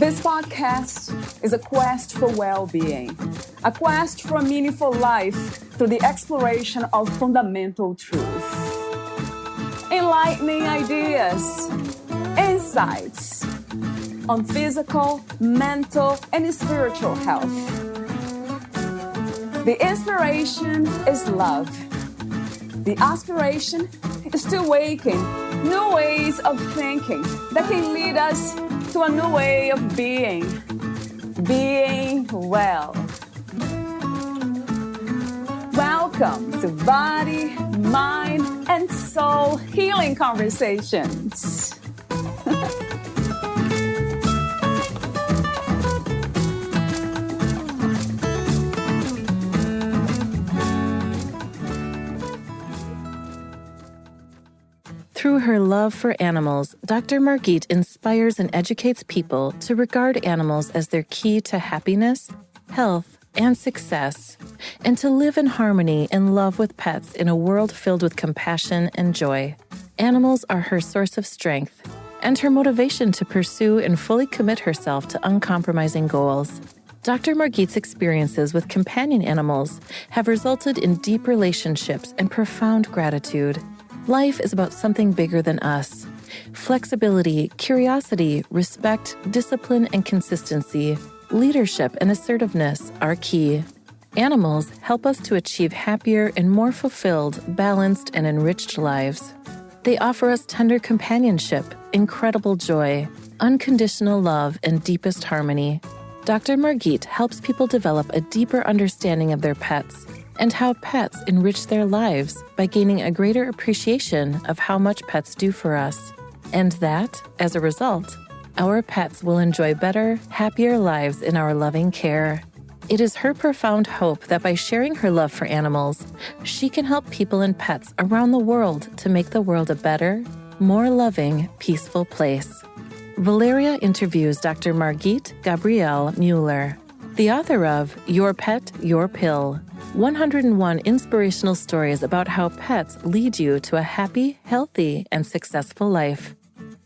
This podcast is a quest for well-being, a quest for a meaningful life through the exploration of fundamental truth. Enlightening ideas, insights on physical, mental, and spiritual health. The inspiration is love. The aspiration is to awaken new ways of thinking that can lead us to a new way of being well. Welcome to Body, Mind, and Soul Healing Conversations. Through her love for animals, Dr. Margit inspires and educates people to regard animals as their key to happiness, health, and success, and to live in harmony and love with pets in a world filled with compassion and joy. Animals are her source of strength and her motivation to pursue and fully commit herself to uncompromising goals. Dr. Margit's experiences with companion animals have resulted in deep relationships and profound gratitude. Life is about something bigger than us. Flexibility, curiosity, respect, discipline, and consistency, leadership, and assertiveness are key. Animals help us to achieve happier and more fulfilled, balanced, and enriched lives. They offer us tender companionship, incredible joy, unconditional love, and deepest harmony. Dr. Margit helps people develop a deeper understanding of their pets and how pets enrich their lives by gaining a greater appreciation of how much pets do for us. And that, as a result, our pets will enjoy better, happier lives in our loving care. It is her profound hope that by sharing her love for animals, she can help people and pets around the world to make the world a better, more loving, peaceful place. Valeria interviews Dr. Margit Gabrielle Mueller, the author of Your Pet, Your Pill, 101 inspirational stories about how pets lead you to a happy, healthy, and successful life.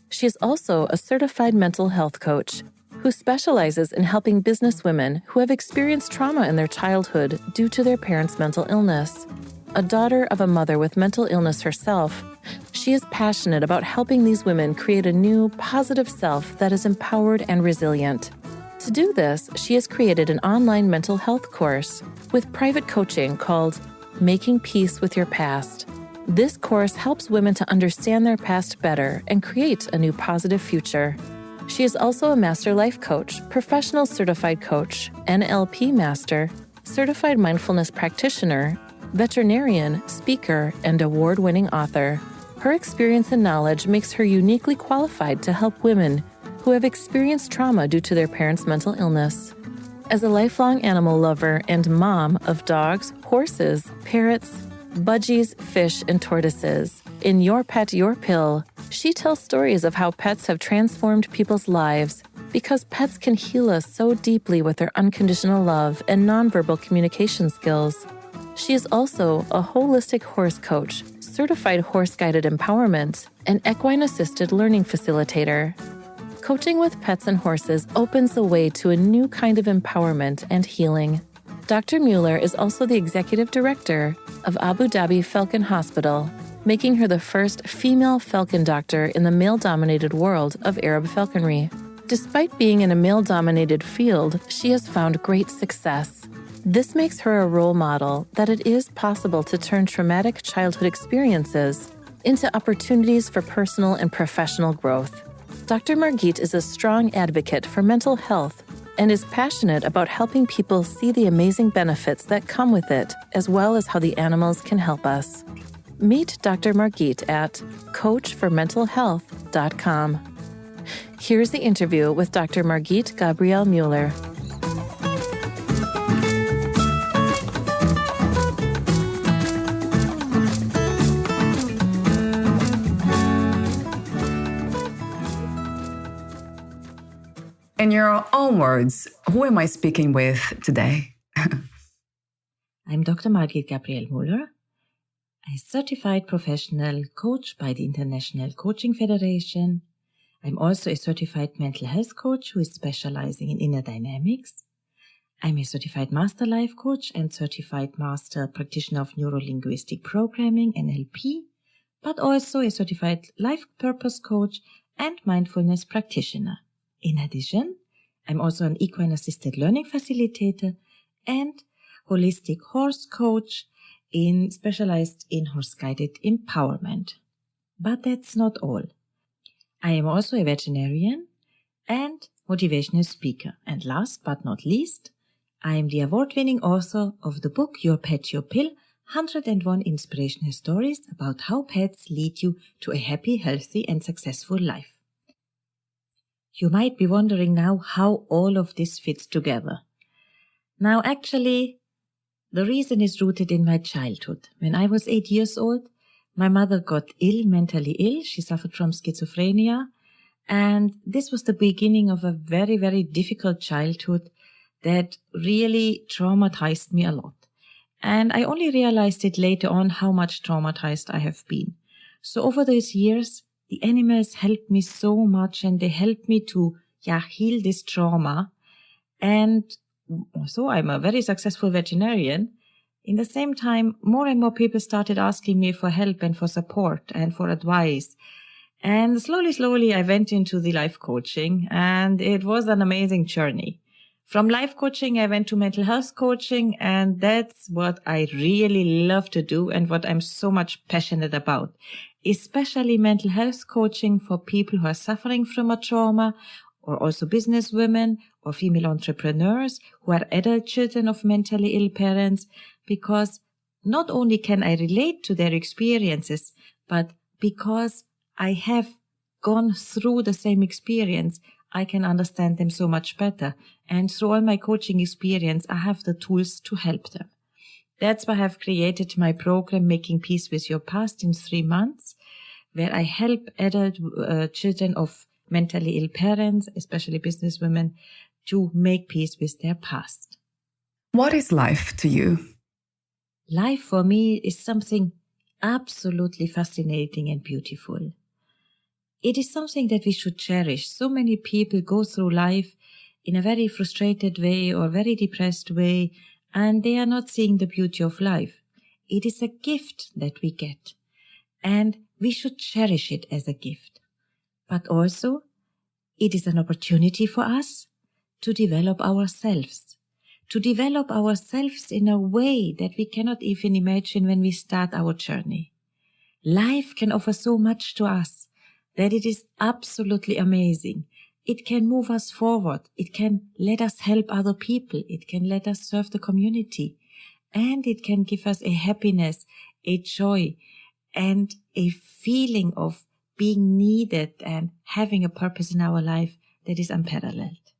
She is also a certified mental health coach who specializes in helping businesswomen who have experienced trauma in their childhood due to their parents' mental illness. A daughter of a mother with mental illness herself, she is passionate about helping these women create a new, positive self that is empowered and resilient. To do this, she has created an online mental health course with private coaching called Making Peace with Your Past. This course helps women to understand their past better and create a new positive future. She is also a master life coach, professional certified coach, NLP master, certified mindfulness practitioner, veterinarian, speaker, and award-winning author. Her experience and knowledge makes her uniquely qualified to help women who have experienced trauma due to their parents' mental illness. As a lifelong animal lover and mom of dogs, horses, parrots, budgies, fish, and tortoises, in Your Pet, Your Pill, she tells stories of how pets have transformed people's lives because pets can heal us so deeply with their unconditional love and nonverbal communication skills. She is also a holistic horse coach, certified horse-guided empowerment, and equine-assisted learning facilitator. Coaching with pets and horses opens the way to a new kind of empowerment and healing. Dr. Mueller is also the executive director of Abu Dhabi Falcon Hospital, making her the first female falcon doctor in the male-dominated world of Arab falconry. Despite being in a male-dominated field, she has found great success. This makes her a role model that it is possible to turn traumatic childhood experiences into opportunities for personal and professional growth. Dr. Margit is a strong advocate for mental health and is passionate about helping people see the amazing benefits that come with it, as well as how the animals can help us. Meet Dr. Margit at coachformentalhealth.com. Here's the interview with Dr. Margit Gabrielle Mueller. In your own words, who am I speaking with today? I'm Dr. Margit Gabrielle Mueller, a certified professional coach by the International Coaching Federation, I'm also a certified mental health coach who is specializing in inner dynamics. I'm a certified master life coach and certified master practitioner of neuro-linguistic programming, NLP, but also a certified life purpose coach and mindfulness practitioner. In addition, I'm also an equine assisted learning facilitator and holistic horse coach specialized in horse-guided empowerment. But that's not all. I am also a veterinarian and motivational speaker. And last but not least, I am the award-winning author of the book Your Pet, Your Pill, 101 Inspirational Stories about how pets lead you to a happy, healthy and successful life. You might be wondering now how all of this fits together. Now actually, the reason is rooted in my childhood. When I was 8 years old, my mother got mentally ill. She suffered from schizophrenia. And this was the beginning of a very, very difficult childhood that really traumatized me a lot. And I only realized it later on how much traumatized I have been. So over those years, the animals helped me so much and they helped me to heal this trauma. And so I'm a very successful veterinarian. In the same time, more and more people started asking me for help and for support and for advice. And slowly, I went into the life coaching, and it was an amazing journey. From life coaching, I went to mental health coaching, and that's what I really love to do and what I'm so much passionate about, especially mental health coaching for people who are suffering from a trauma, or also business women or female entrepreneurs who are adult children of mentally ill parents, because not only can I relate to their experiences, but because I have gone through the same experience, I can understand them so much better. And through all my coaching experience, I have the tools to help them. That's why I have created my program, Making Peace with Your Past, in 3 months, where I help adult children of mentally ill parents, especially business women, to make peace with their past. What is life to you? Life for me is something absolutely fascinating and beautiful. It is something that we should cherish. So many people go through life in a very frustrated way or very depressed way, and they are not seeing the beauty of life. It is a gift that we get, and we should cherish it as a gift. But also, it is an opportunity for us to develop ourselves in a way that we cannot even imagine when we start our journey. Life can offer so much to us that it is absolutely amazing. It can move us forward. It can let us help other people. It can let us serve the community. And it can give us a happiness, a joy, and a feeling of being needed and having a purpose in our life that is unparalleled.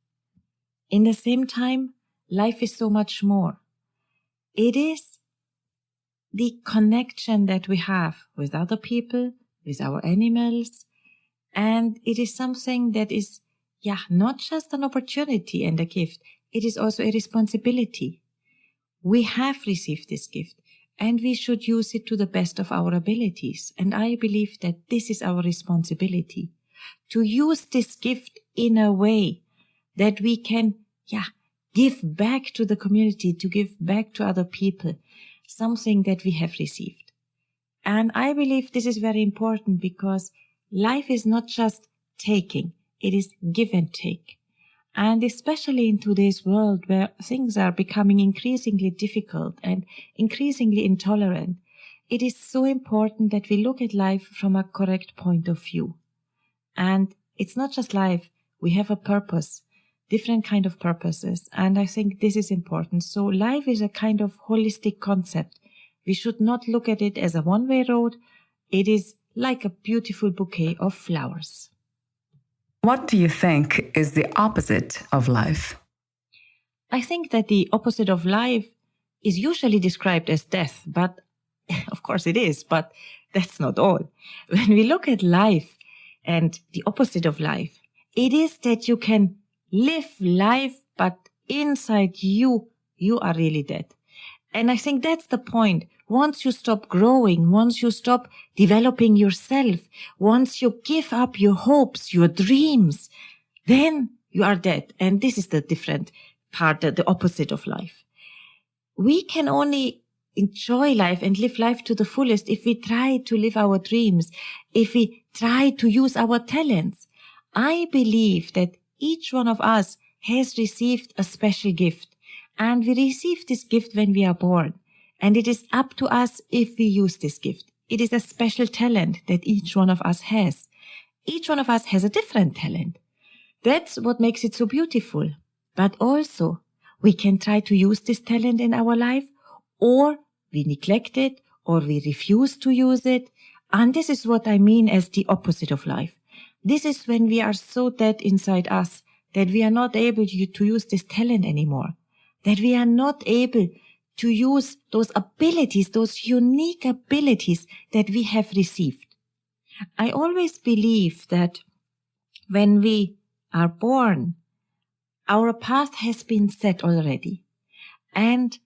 In the same time, life is so much more. It is the connection that we have with other people, with our animals, and it is something that is, not just an opportunity and a gift, it is also a responsibility. We have received this gift, and we should use it to the best of our abilities. And I believe that this is our responsibility, to use this gift in a way that we can, give back to the community, to give back to other people, something that we have received. And I believe this is very important because life is not just taking, it is give and take. And especially in today's world where things are becoming increasingly difficult and increasingly intolerant, it is so important that we look at life from a correct point of view. And it's not just life, we have a purpose, different kind of purposes. And I think this is important. So life is a kind of holistic concept. We should not look at it as a one-way road. It is like a beautiful bouquet of flowers. What do you think is the opposite of life? I think that the opposite of life is usually described as death, but of course it is, but that's not all. When we look at life and the opposite of life, it is that you can live life, but inside you are really dead. And I think that's the point. Once you stop growing, once you stop developing yourself, once you give up your hopes, your dreams, then you are dead. And this is the different part, the opposite of life. We can only enjoy life and live life to the fullest if we try to live our dreams, if we try to use our talents. I believe that each one of us has received a special gift, and we receive this gift when we are born. And it is up to us if we use this gift. It is a special talent that each one of us has. Each one of us has a different talent. That's what makes it so beautiful. But also, we can try to use this talent in our life, or we neglect it, or we refuse to use it. And this is what I mean as the opposite of life. This is when we are so dead inside us that we are not able to use this talent anymore, that we are not able to use those abilities, those unique abilities that we have received. I always believe that when we are born, our path has been set already, and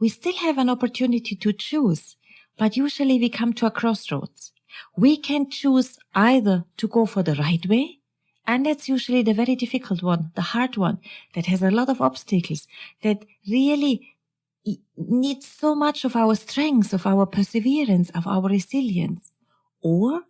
we still have an opportunity to choose, but usually we come to a crossroads. We can choose either to go for the right way, and that's usually the very difficult one, the hard one, that has a lot of obstacles, that really needs so much of our strength, of our perseverance, of our resilience. Or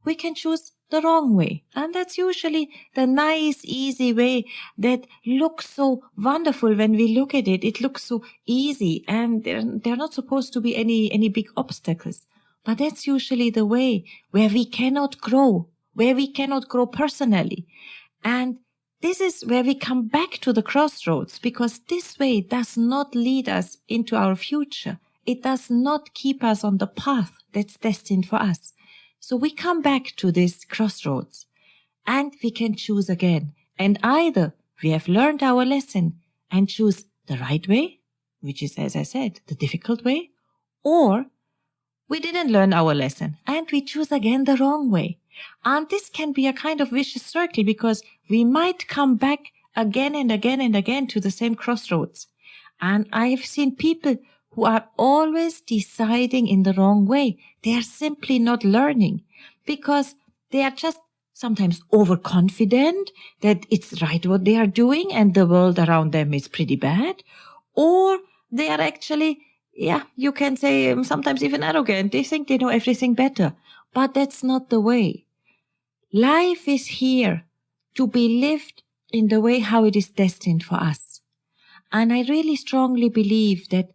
we can choose the wrong way. And that's usually the nice, easy way that looks so wonderful when we look at it. It looks so easy, and there are not supposed to be any big obstacles. But that's usually the way where we cannot grow personally. And this is where we come back to the crossroads, because this way does not lead us into our future. It does not keep us on the path that's destined for us. So we come back to this crossroads, and we can choose again. And either we have learned our lesson and choose the right way, which is, as I said, the difficult way, or we didn't learn our lesson and we choose again the wrong way. And this can be a kind of vicious circle, because we might come back again and again and again to the same crossroads. And I've seen people who are always deciding in the wrong way. They are simply not learning, because they are just sometimes overconfident that it's right what they are doing and the world around them is pretty bad. Or they are actually, you can say sometimes even arrogant. They think they know everything better. But that's not the way. Life is here to be lived in the way how it is destined for us. And I really strongly believe that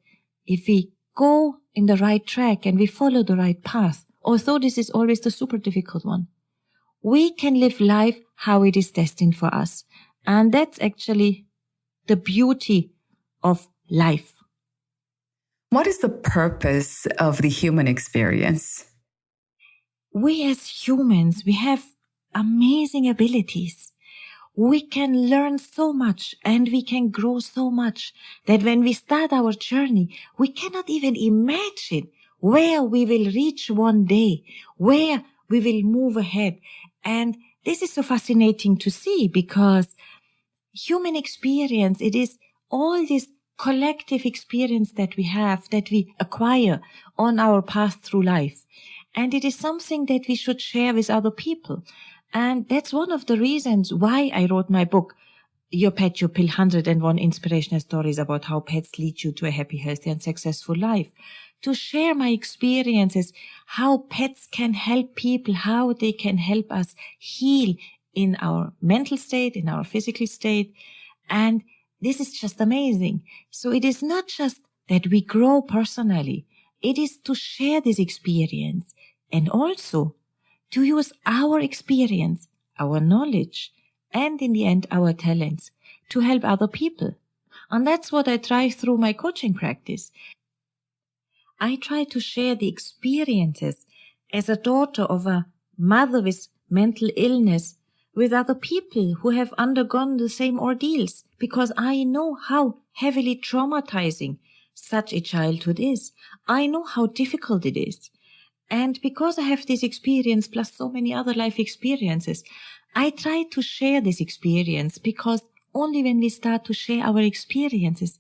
if we go in the right track and we follow the right path, although this is always the super difficult one, we can live life how it is destined for us. And that's actually the beauty of life. What is the purpose of the human experience? We as humans, we have amazing abilities. We can learn so much and we can grow so much that when we start our journey, we cannot even imagine where we will reach one day, where we will move ahead. And this is so fascinating to see, because human experience, it is all this collective experience that we have, that we acquire on our path through life. And it is something that we should share with other people. And that's one of the reasons why I wrote my book, Your Pet, Your Pill, 101 Inspirational Stories about how pets lead you to a happy, healthy and successful life. To share my experiences, how pets can help people, how they can help us heal in our mental state, in our physical state. And this is just amazing. So it is not just that we grow personally. It is to share this experience and also to use our experience, our knowledge, and in the end, our talents to help other people. And that's what I try through my coaching practice. I try to share the experiences as a daughter of a mother with mental illness with other people who have undergone the same ordeals, because I know how heavily traumatizing such a childhood is. I know how difficult it is. And because I have this experience plus so many other life experiences, I try to share this experience, because only when we start to share our experiences,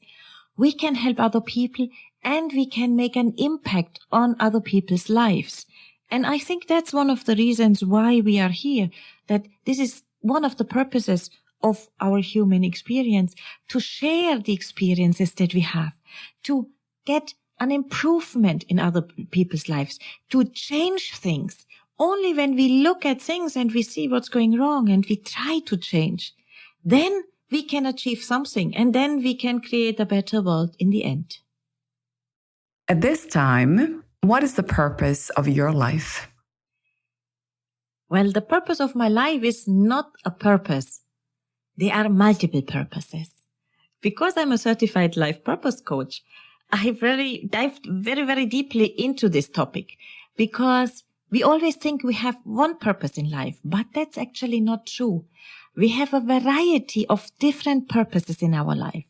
we can help other people and we can make an impact on other people's lives. And I think that's one of the reasons why we are here, that this is one of the purposes of our human experience, to share the experiences that we have, to get an improvement in other people's lives, to change things. Only when we look at things and we see what's going wrong and we try to change, then we can achieve something, and then we can create a better world in the end. At this time, what is the purpose of your life? Well, the purpose of my life is not a purpose. There are multiple purposes. Because I'm a certified life purpose coach, I've really dived very, very deeply into this topic, because we always think we have one purpose in life, but that's actually not true. We have a variety of different purposes in our life.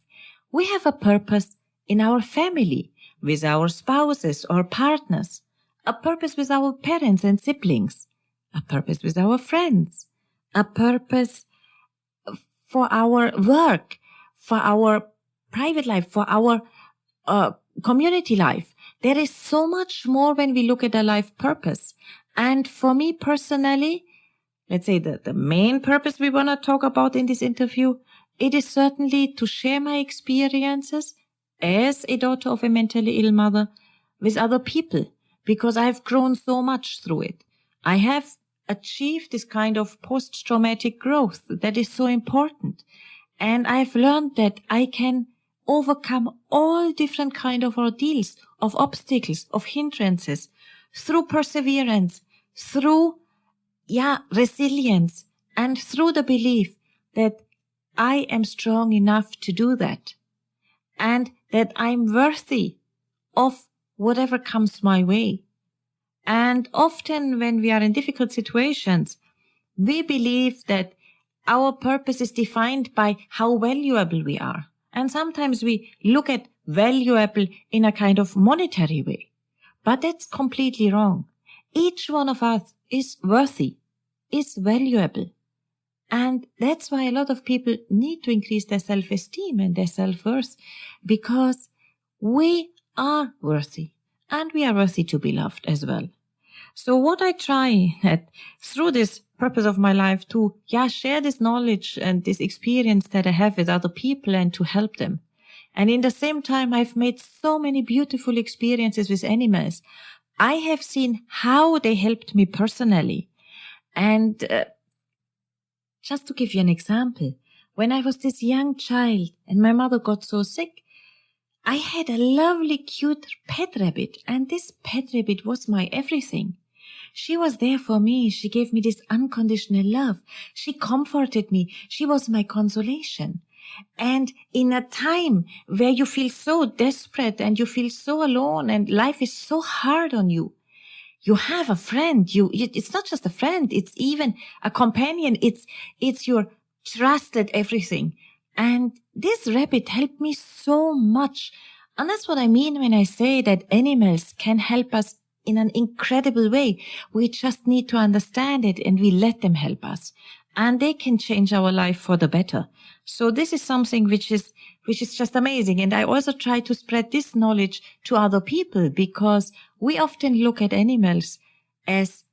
We have a purpose in our family, with our spouses or partners, a purpose with our parents and siblings, a purpose with our friends, a purpose for our work, for our private life, for our community life. There is so much more when we look at a life purpose. And for me personally, let's say the main purpose we want to talk about in this interview, it is certainly to share my experiences as a daughter of a mentally ill mother with other people, because I've grown so much through it. I have achieved this kind of post-traumatic growth that is so important. And I've learned that I can overcome all different kind of ordeals, of obstacles, of hindrances, through perseverance, through resilience, and through the belief that I am strong enough to do that, and that I'm worthy of whatever comes my way. And often when we are in difficult situations, we believe that our purpose is defined by how valuable we are. And sometimes we look at valuable in a kind of monetary way. But that's completely wrong. Each one of us is worthy, is valuable. And that's why a lot of people need to increase their self-esteem and their self-worth, because we are worthy, and we are worthy to be loved as well. So what I try through this purpose of my life to share this knowledge and this experience that I have with other people and to help them. And in the same time, I've made so many beautiful experiences with animals. I have seen how they helped me personally. And just to give you an example, when I was this young child and my mother got so sick, I had a lovely, cute pet rabbit, and this pet rabbit was my everything. She was there for me. She gave me this unconditional love. She comforted me. She was my consolation. And in a time where you feel so desperate and you feel so alone and life is so hard on you, you have a friend. It's not just a friend. It's even a companion. It's your trusted everything. And this rabbit helped me so much. And that's what I mean when I say that animals can help us in an incredible way. We just need to understand it, and we let them help us. And they can change our life for the better. So this is something which is just amazing. And I also try to spread this knowledge to other people, because we often look at animals as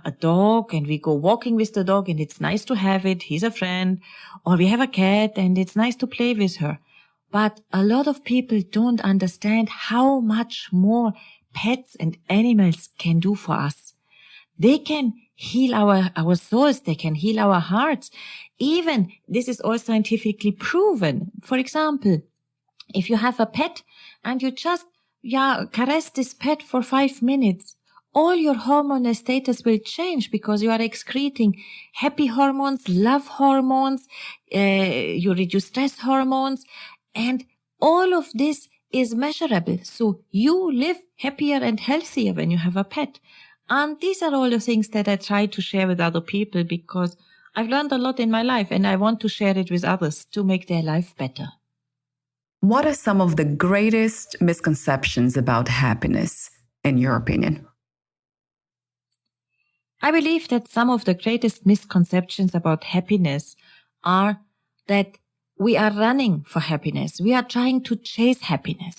a dog, and we go walking with the dog and it's nice to have it. He's a friend. Or we have a cat and it's nice to play with her. But a lot of people don't understand how much more pets and animals can do for us. They can heal our souls. They can heal our hearts. Even this is all scientifically proven. For example, if you have a pet and you just caress this pet for 5 minutes, all your hormonal status will change, because you are excreting happy hormones, love hormones, you reduce stress hormones, and all of this is measurable. So you live happier and healthier when you have a pet. And these are all the things that I try to share with other people, because I've learned a lot in my life and I want to share it with others to make their life better. What are some of the greatest misconceptions about happiness, in your opinion? I believe that some of the greatest misconceptions about happiness are that we are running for happiness. We are trying to chase happiness.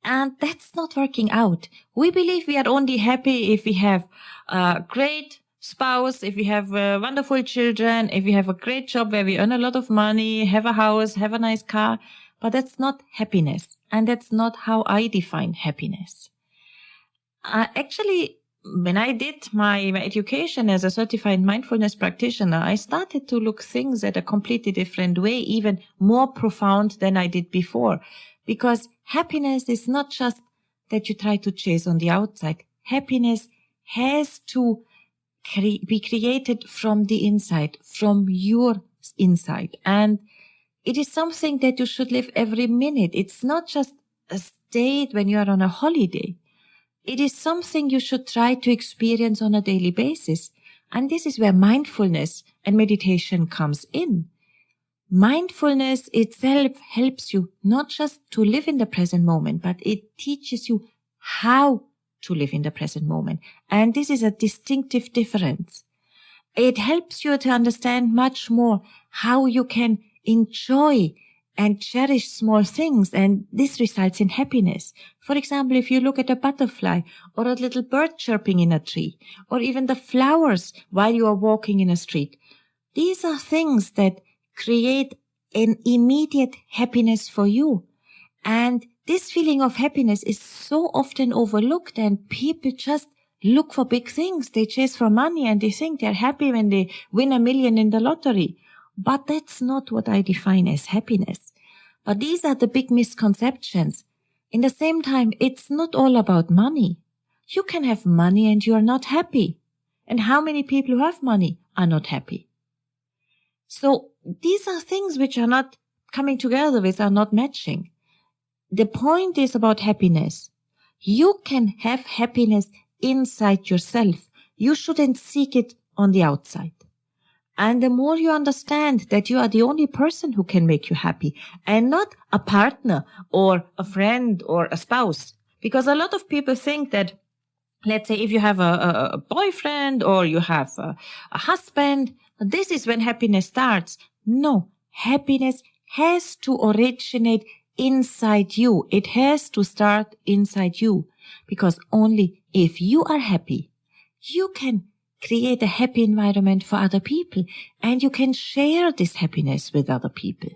And that's not working out. We believe we are only happy if we have a great spouse, if we have wonderful children, if we have a great job where we earn a lot of money, have a house, have a nice car. But that's not happiness. And that's not how I define happiness. Actually, when I did my education as a certified mindfulness practitioner, I started to look things at a completely different way, even more profound than I did before. Because happiness is not just that you try to chase on the outside. Happiness has to be created from the inside, from your inside. And it is something that you should live every minute. It's not just a state when you are on a holiday. It is something you should try to experience on a daily basis. And this is where mindfulness and meditation comes in. Mindfulness itself helps you not just to live in the present moment, but it teaches you how to live in the present moment. And this is a distinctive difference. It helps you to understand much more how you can enjoy and cherish small things, and this results in happiness. For example, if you look at a butterfly or a little bird chirping in a tree, or even the flowers while you are walking in a street, these are things that create an immediate happiness for you. And this feeling of happiness is so often overlooked, and people just look for big things. They chase for money and they think they're happy when they win $1 million in the lottery. But that's not what I define as happiness. But these are the big misconceptions. In the same time, it's not all about money. You can have money and you are not happy. And how many people who have money are not happy? So these are things which are not coming together with, are not matching. The point is about happiness. You can have happiness inside yourself. You shouldn't seek it on the outside. And the more you understand that you are the only person who can make you happy, and not a partner or a friend or a spouse. Because a lot of people think that, let's say, if you have a boyfriend or you have a husband, this is when happiness starts. No, happiness has to originate inside you. It has to start inside you. Because only if you are happy, you can create a happy environment for other people, and you can share this happiness with other people.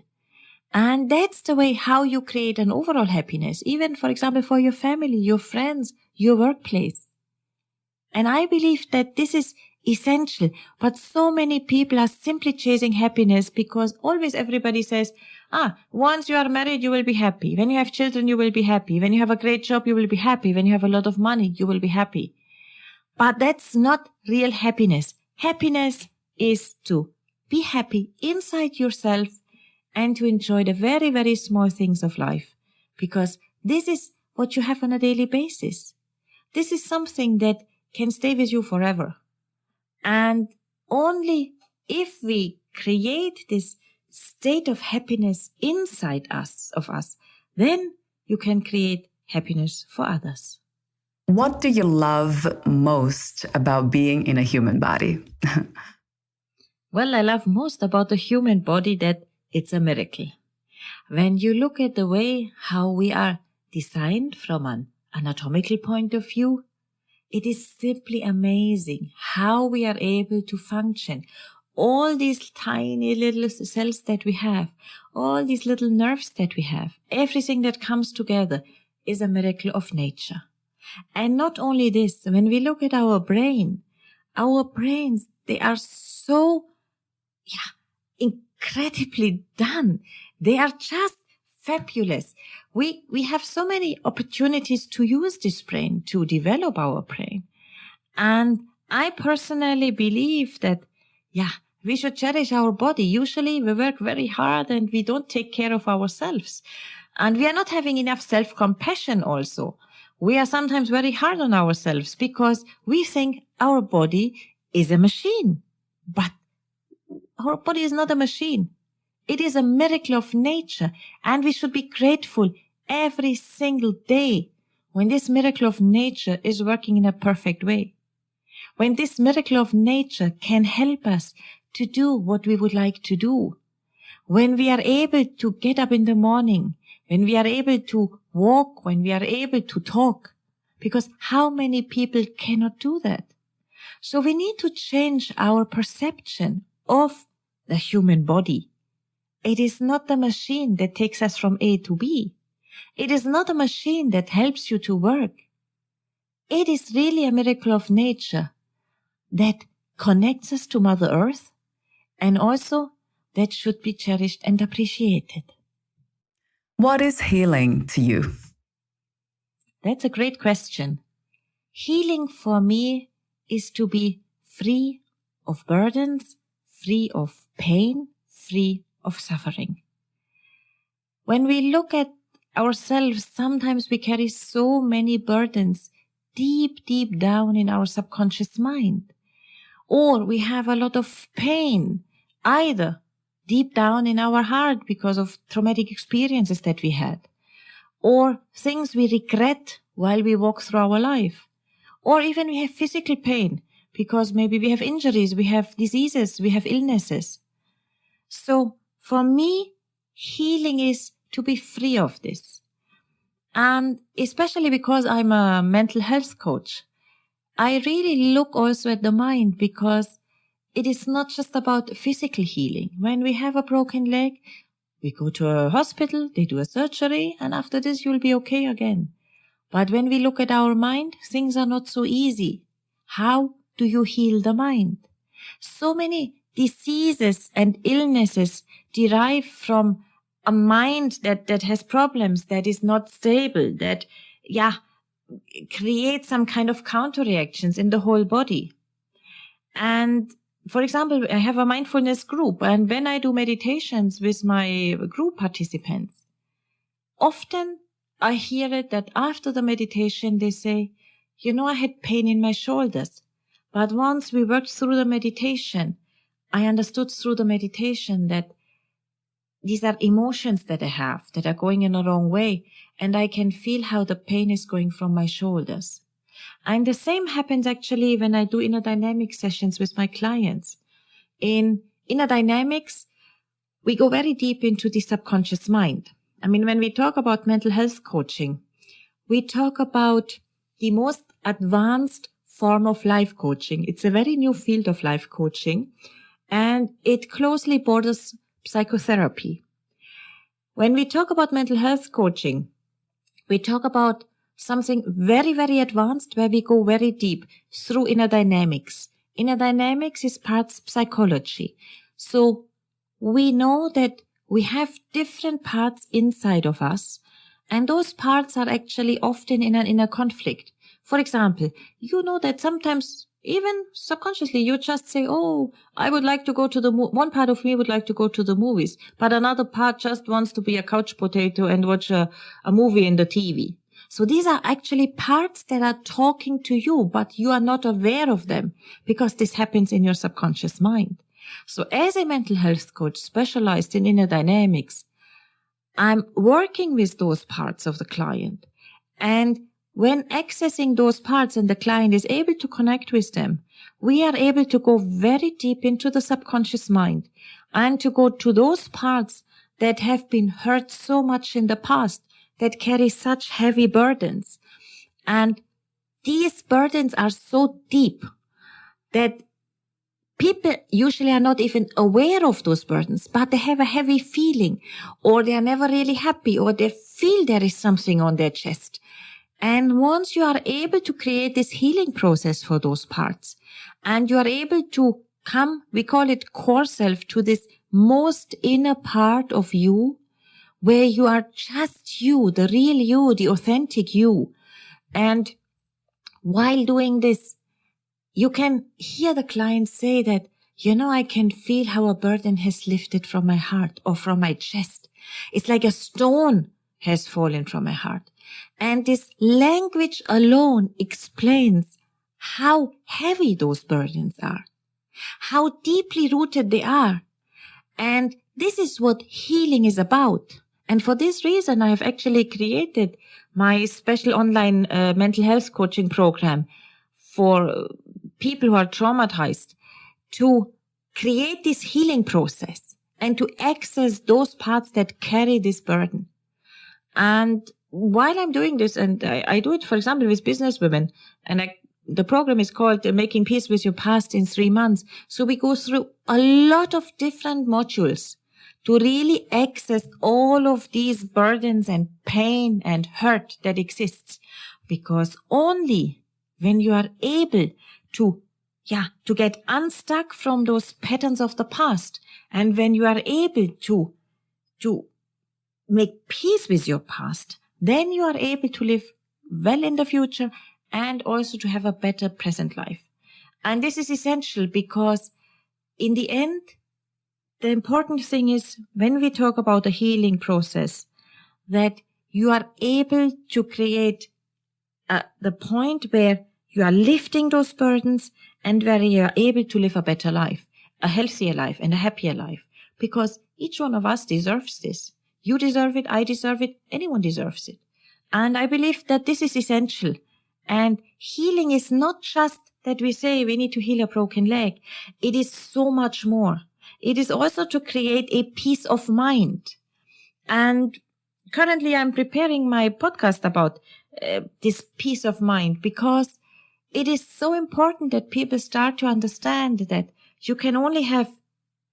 And that's the way how you create an overall happiness, even, for example, for your family, your friends, your workplace. And I believe that this is essential, but so many people are simply chasing happiness because always everybody says, once you are married, you will be happy. When you have children, you will be happy. When you have a great job, you will be happy. When you have a lot of money, you will be happy. But that's not real happiness. Happiness is to be happy inside yourself and to enjoy the very, very small things of life. Because this is what you have on a daily basis. This is something that can stay with you forever. And only if we create this state of happiness inside us, then you can create happiness for others. What do you love most about being in a human body? Well, I love most about the human body that it's a miracle. When you look at the way how we are designed from an anatomical point of view, it is simply amazing how we are able to function. All these tiny little cells that we have, all these little nerves that we have, everything that comes together is a miracle of nature. And not only this, when we look at our brains, they are so incredibly done. They are just fabulous. We have so many opportunities to use this brain, to develop our brain. And I personally believe that, we should cherish our body. Usually we work very hard and we don't take care of ourselves. And we are not having enough self-compassion also. We are sometimes very hard on ourselves because we think our body is a machine. But our body is not a machine. It is a miracle of nature, and we should be grateful every single day when this miracle of nature is working in a perfect way. When this miracle of nature can help us to do what we would like to do. When we are able to get up in the morning, when we are able to walk, when we are able to talk. Because how many people cannot do that? So we need to change our perception of the human body. It is not the machine that takes us from A to B. It is not a machine that helps you to work. It is really a miracle of nature that connects us to Mother Earth, and also that should be cherished and appreciated. What is healing to you? That's a great question. Healing for me is to be free of burdens, free of pain, free of suffering. When we look at ourselves, sometimes we carry so many burdens deep, deep down in our subconscious mind. Or we have a lot of pain, either deep down in our heart because of traumatic experiences that we had, or things we regret while we walk through our life, or even we have physical pain because maybe we have injuries, we have diseases, we have illnesses. So for me, healing is to be free of this. And especially because I'm a mental health coach, I really look also at the mind, because it is not just about physical healing. When we have a broken leg, we go to a hospital, they do a surgery, and after this you'll be okay again. But when we look at our mind, things are not so easy. How do you heal the mind? So many diseases and illnesses derive from a mind that has problems, that is not stable, that, creates some kind of counter-reactions in the whole body. And for example, I have a mindfulness group, and when I do meditations with my group participants, often I hear it that after the meditation they say, I had pain in my shoulders, but once we worked through the meditation, I understood through the meditation that these are emotions that I have that are going in the wrong way, and I can feel how the pain is going from my shoulders. And the same happens actually when I do inner dynamic sessions with my clients. In inner dynamics, we go very deep into the subconscious mind. I mean, when we talk about mental health coaching, we talk about the most advanced form of life coaching. It's a very new field of life coaching, and it closely borders psychotherapy. When we talk about mental health coaching, we talk about something very, very advanced where we go very deep through inner dynamics. Inner dynamics is parts psychology. So we know that we have different parts inside of us, and those parts are actually often in an inner conflict. For example, you know that sometimes, even subconsciously, you just say, I would like to go to one part of me would like to go to the movies, but another part just wants to be a couch potato and watch a movie in the TV. So these are actually parts that are talking to you, but you are not aware of them because this happens in your subconscious mind. So as a mental health coach specialized in inner dynamics, I'm working with those parts of the client. And when accessing those parts and the client is able to connect with them, we are able to go very deep into the subconscious mind and to go to those parts that have been hurt so much in the past, that carry such heavy burdens. And these burdens are so deep that people usually are not even aware of those burdens, but they have a heavy feeling, or they are never really happy, or they feel there is something on their chest. And once you are able to create this healing process for those parts, and you are able to come, we call it core self, to this most inner part of you, where you are just you, the real you, the authentic you. And while doing this, you can hear the client say that, I can feel how a burden has lifted from my heart or from my chest. It's like a stone has fallen from my heart. And this language alone explains how heavy those burdens are, how deeply rooted they are. And this is what healing is about. And for this reason, I have actually created my special online mental health coaching program for people who are traumatized, to create this healing process and to access those parts that carry this burden. And while I'm doing this, and I do it, for example, with business women, and the program is called Making Peace with Your Past in 3 months. So we go through a lot of different modules to really access all of these burdens and pain and hurt that exists. Because only when you are able to get unstuck from those patterns of the past, and when you are able to make peace with your past, then you are able to live well in the future and also to have a better present life. And this is essential because in the end, the important thing is when we talk about the healing process, that you are able to create the point where you are lifting those burdens and where you are able to live a better life, a healthier life and a happier life. Because each one of us deserves this. You deserve it, I deserve it, anyone deserves it. And I believe that this is essential. And healing is not just that we say we need to heal a broken leg. It is so much more. It is also to create a peace of mind. And currently I'm preparing my podcast about this peace of mind, because it is so important that people start to understand that you can only have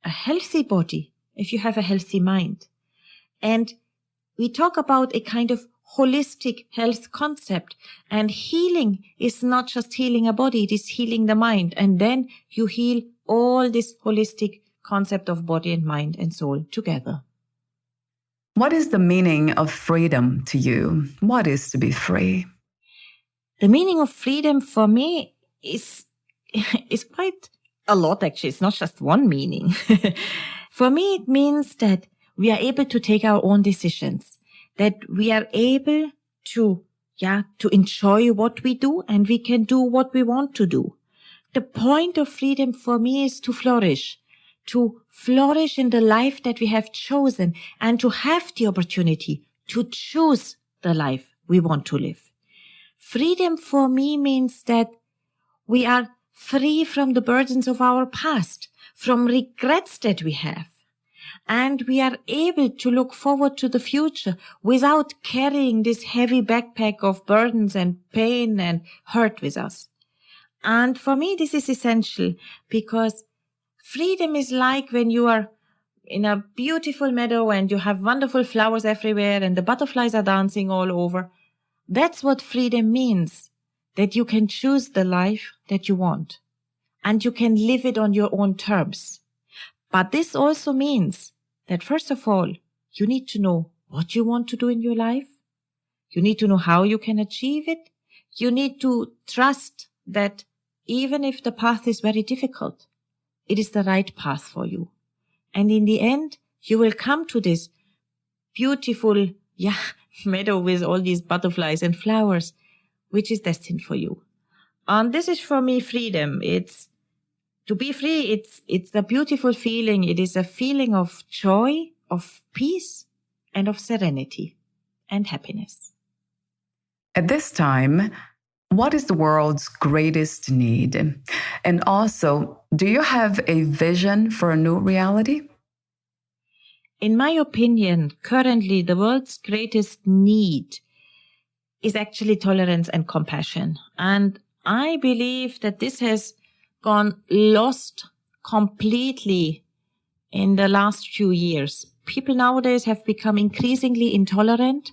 a healthy body if you have a healthy mind. And we talk about a kind of holistic health concept, and healing is not just healing a body, it is healing the mind. And then you heal all this holistic concept of body and mind and soul together. What is the meaning of freedom to you? What is to be free? The meaning of freedom for me is quite a lot, actually. It's not just one meaning. For me, it means that we are able to take our own decisions, that we are able to enjoy what we do, and we can do what we want to do. The point of freedom for me is to flourish in the life that we have chosen, and to have the opportunity to choose the life we want to live. Freedom for me means that we are free from the burdens of our past, from regrets that we have. And we are able to look forward to the future without carrying this heavy backpack of burdens and pain and hurt with us. And for me, this is essential, because freedom is like when you are in a beautiful meadow and you have wonderful flowers everywhere and the butterflies are dancing all over. That's what freedom means, that you can choose the life that you want and you can live it on your own terms. But this also means that, first of all, you need to know what you want to do in your life. You need to know how you can achieve it. You need to trust that even if the path is very difficult, it is the right path for you. And in the end, you will come to this beautiful, meadow with all these butterflies and flowers, which is destined for you. And this is for me freedom. To be free, it's a beautiful feeling. It is a feeling of joy, of peace, and of serenity and happiness. At this time, what is the world's greatest need? And also, do you have a vision for a new reality? In my opinion, currently the world's greatest need is actually tolerance and compassion. And I believe that this has gone lost completely in the last few years. People nowadays have become increasingly intolerant.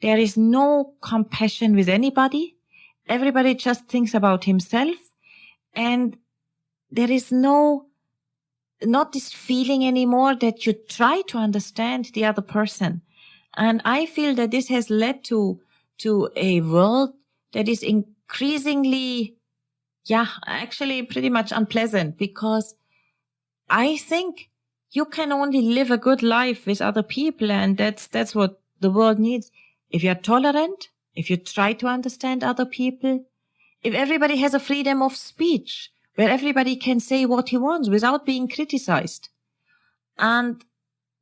There is no compassion with anybody. Everybody just thinks about himself. And there is not this feeling anymore that you try to understand the other person. And I feel that this has led to a world that is increasingly, actually pretty much unpleasant, because I think you can only live a good life with other people, and that's what the world needs. If you're tolerant, if you try to understand other people, if everybody has a freedom of speech, where everybody can say what he wants without being criticized. And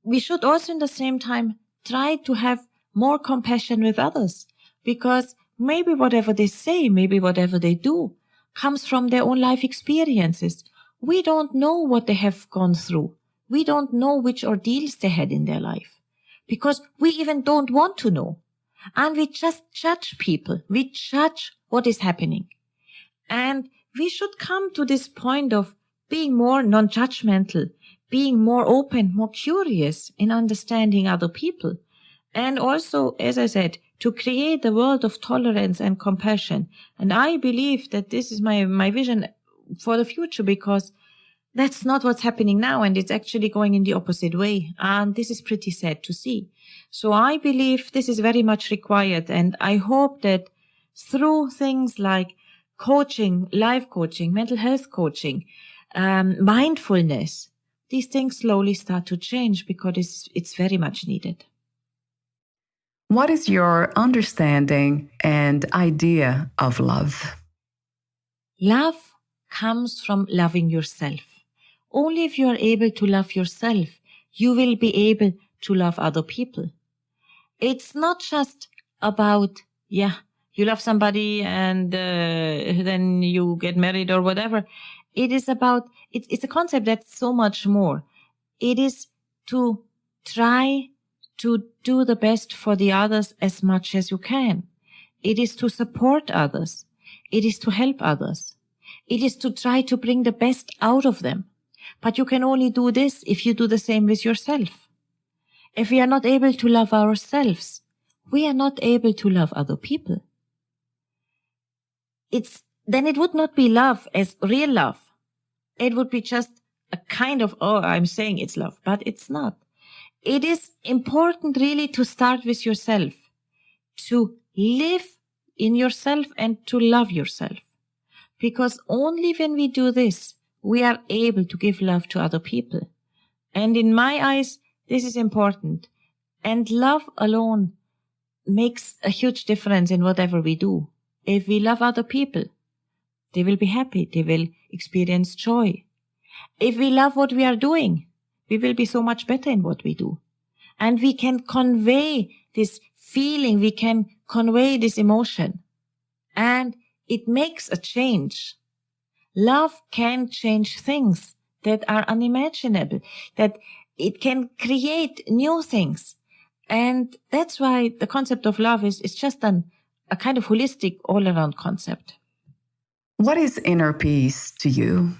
we should also in the same time try to have more compassion with others, because maybe whatever they say, maybe whatever they do comes from their own life experiences. We don't know what they have gone through. We don't know which ordeals they had in their life. because we even don't want to know. And we just judge people. We judge what is happening. And we should come to this point of being more non-judgmental, being more open, more curious in understanding other people. And also, as I said, to create a world of tolerance and compassion. And I believe that this is my vision for the future, because that's not what's happening now, and it's actually going in the opposite way. And this is pretty sad to see. So I believe this is very much required, and I hope that through things like coaching, life coaching, mental health coaching, mindfulness, these things slowly start to change, because it's very much needed. What is your understanding and idea of love? Love comes from loving yourself. Only if you are able to love yourself, you will be able to love other people. It's not just about, you love somebody and then you get married or whatever. It is about, it's a concept that's so much more. It is to try to do the best for the others as much as you can. It is to support others. It is to help others. It is to try to bring the best out of them. But you can only do this if you do the same with yourself. If we are not able to love ourselves, we are not able to love other people. Then it would not be love as real love. It would be just a kind of, I'm saying it's love, but it's not. It is important really to start with yourself, to live in yourself and to love yourself. Because only when we do this, we are able to give love to other people. And in my eyes, this is important. And love alone makes a huge difference in whatever we do. If we love other people, they will be happy. They will experience joy. If we love what we are doing, we will be so much better in what we do. And we can convey this feeling, we can convey this emotion. And it makes a change. Love can change things that are unimaginable, that it can create new things. And that's why the concept of love is just a kind of holistic all-around concept. What is inner peace to you?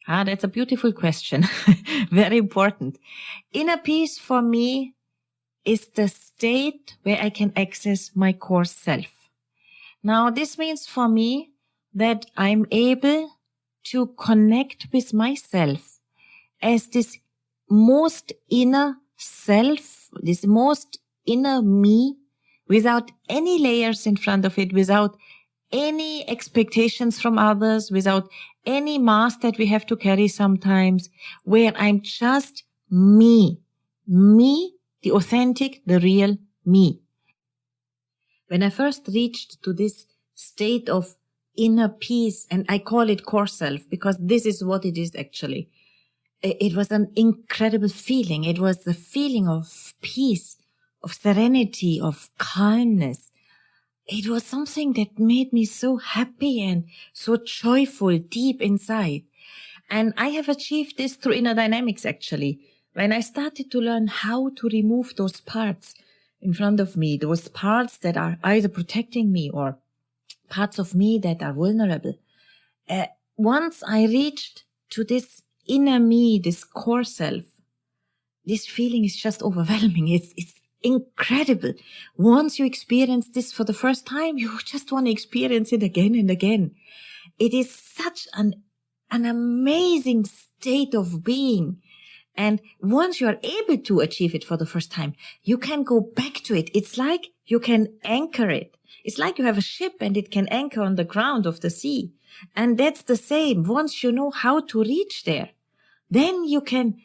That's a beautiful question. Very important. Inner peace for me is the state where I can access my core self. Now, this means for me that I'm able to connect with myself as this most inner self, this most inner me, without any layers in front of it, without any expectations from others, without any mask that we have to carry sometimes, where I'm just me, the authentic, the real me. When I first reached to this state of inner peace, and I call it core self because this is what it is actually, it was an incredible feeling. It was the feeling of peace, of serenity, of calmness. It was something that made me so happy and so joyful deep inside. And I have achieved this through inner dynamics, actually. When I started to learn how to remove those parts in front of me, those parts that are either protecting me or parts of me that are vulnerable. Once I reached to this inner me, this core self, this feeling is just overwhelming. It's incredible. Once you experience this for the first time, you just want to experience it again and again. It is such an amazing state of being. And once you are able to achieve it for the first time, you can go back to it. It's like you can anchor it. It's like you have a ship and it can anchor on the ground of the sea. And that's the same. Once you know how to reach there, then you can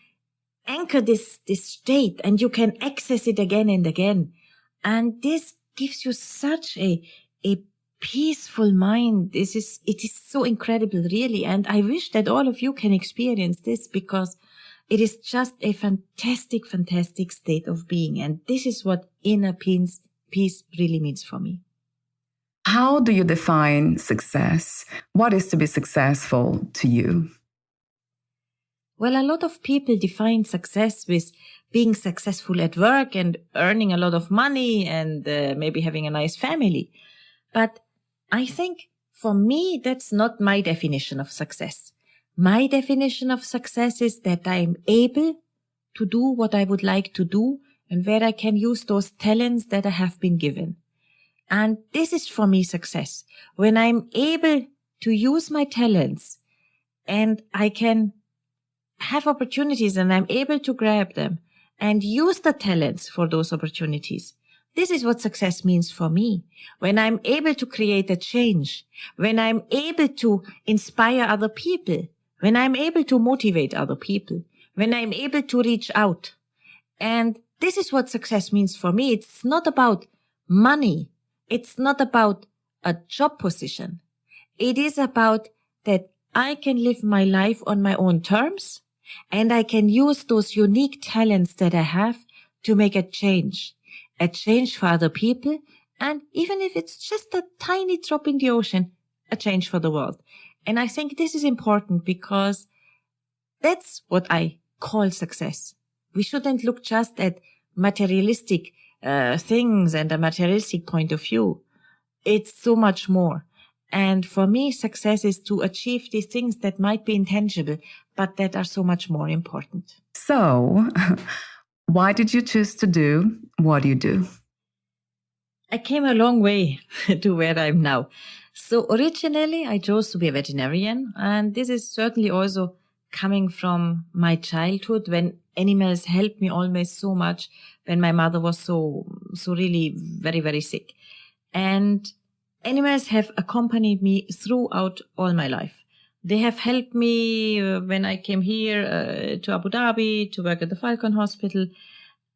anchor this state and you can access it again and again. And this gives you such a peaceful mind. It is so incredible, really. And I wish that all of you can experience this because it is just a fantastic, fantastic state of being. And this is what inner peace really means for me. How do you define success? What is to be successful to you? Well, a lot of people define success with being successful at work and earning a lot of money and maybe having a nice family. But I think for me, that's not my definition of success. My definition of success is that I'm able to do what I would like to do and where I can use those talents that I have been given. And this is for me success. When I'm able to use my talents and I can have opportunities and I'm able to grab them and use the talents for those opportunities. This is what success means for me. When I'm able to create a change, when I'm able to inspire other people, when I'm able to motivate other people, when I'm able to reach out. And this is what success means for me. It's not about money. It's not about a job position. It is about that I can live my life on my own terms and I can use those unique talents that I have to make a change for other people. And even if it's just a tiny drop in the ocean, a change for the world. And I think this is important because that's what I call success. We shouldn't look just at materialistic things and a materialistic point of view. It's so much more. And for me, success is to achieve these things that might be intangible, but that are so much more important. So, why did you choose to do what you do? I came a long way to where I'm now. So originally, I chose to be a veterinarian, and this is certainly also coming from my childhood when animals helped me always so much when my mother was so really very, very sick. And animals have accompanied me throughout all my life. They have helped me when I came here to Abu Dhabi to work at the Falcon Hospital,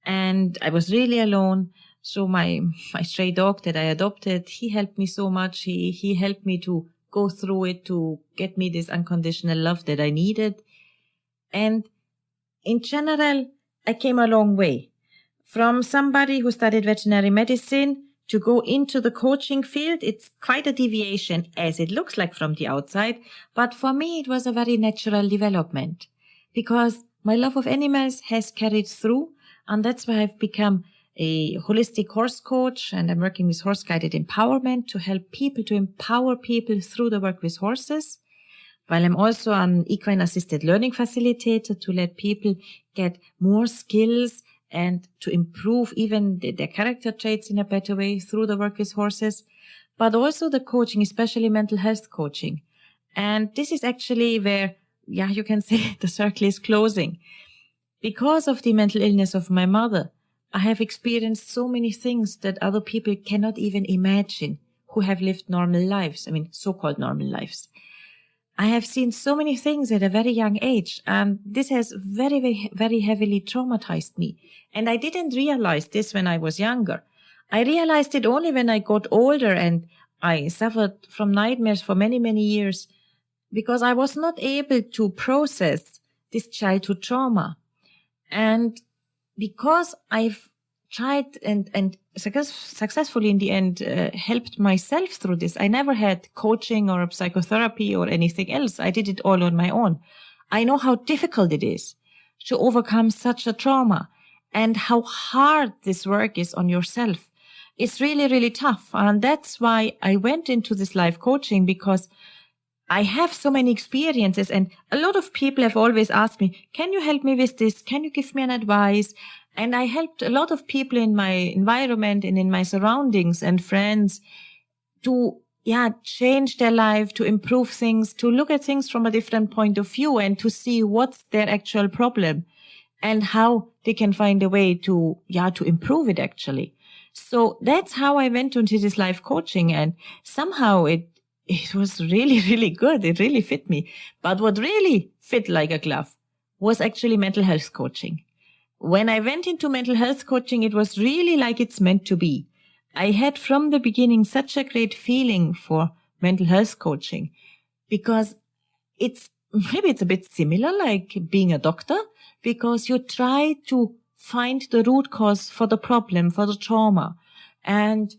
and I was really alone. So my stray dog that I adopted, he helped me so much. He helped me to go through it, to get me this unconditional love that I needed. And in general, I came a long way. From somebody who studied veterinary medicine to go into the coaching field, it's quite a deviation as it looks like from the outside. But for me, it was a very natural development because my love of animals has carried through. And that's why I've become a holistic horse coach, and I'm working with horse-guided empowerment to help people, to empower people through the work with horses. While I'm also an equine-assisted learning facilitator to let people get more skills and to improve even their character traits in a better way through the work with horses, but also the coaching, especially mental health coaching. And this is actually where, you can say the circle is closing. Because of the mental illness of my mother, I have experienced so many things that other people cannot even imagine who have lived normal lives, so-called normal lives. I have seen so many things at a very young age, and this has very, very, very heavily traumatized me. And I didn't realize this when I was younger. I realized it only when I got older and I suffered from nightmares for many, many years because I was not able to process this childhood trauma. And because I've tried and successfully in the end helped myself through this, I never had coaching or psychotherapy or anything else. I did it all on my own. I know how difficult it is to overcome such a trauma and how hard this work is on yourself. It's really, really tough. And that's why I went into this life coaching, because I have so many experiences, and a lot of people have always asked me, can you help me with this? Can you give me an advice? And I helped a lot of people in my environment and in my surroundings and friends to, change their life, to improve things, to look at things from a different point of view and to see what's their actual problem and how they can find a way to improve it actually. So that's how I went into this life coaching, and somehow it was really, really good. It really fit me. But what really fit like a glove was actually mental health coaching. When I went into mental health coaching, it was really like it's meant to be. I had from the beginning such a great feeling for mental health coaching because it's a bit similar like being a doctor, because you try to find the root cause for the problem, for the trauma. And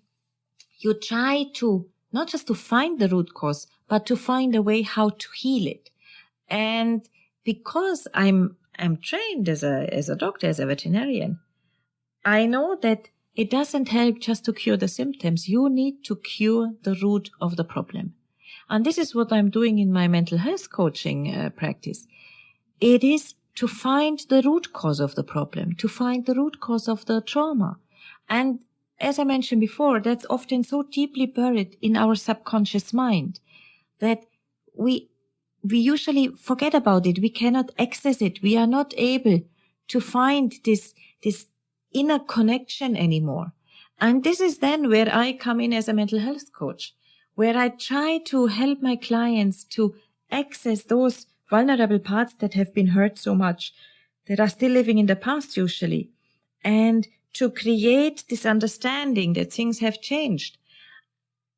you try to not just to find the root cause, but to find a way how to heal it. And because I'm trained as a doctor, as a veterinarian, I know that it doesn't help just to cure the symptoms. You need to cure the root of the problem. And this is what I'm doing in my mental health coaching practice. It is to find the root cause of the problem, to find the root cause of the trauma. And as I mentioned before, that's often so deeply buried in our subconscious mind that we usually forget about it. We cannot access it. We are not able to find this inner connection anymore. And this is then where I come in as a mental health coach, where I try to help my clients to access those vulnerable parts that have been hurt so much, that are still living in the past usually, and to create this understanding that things have changed.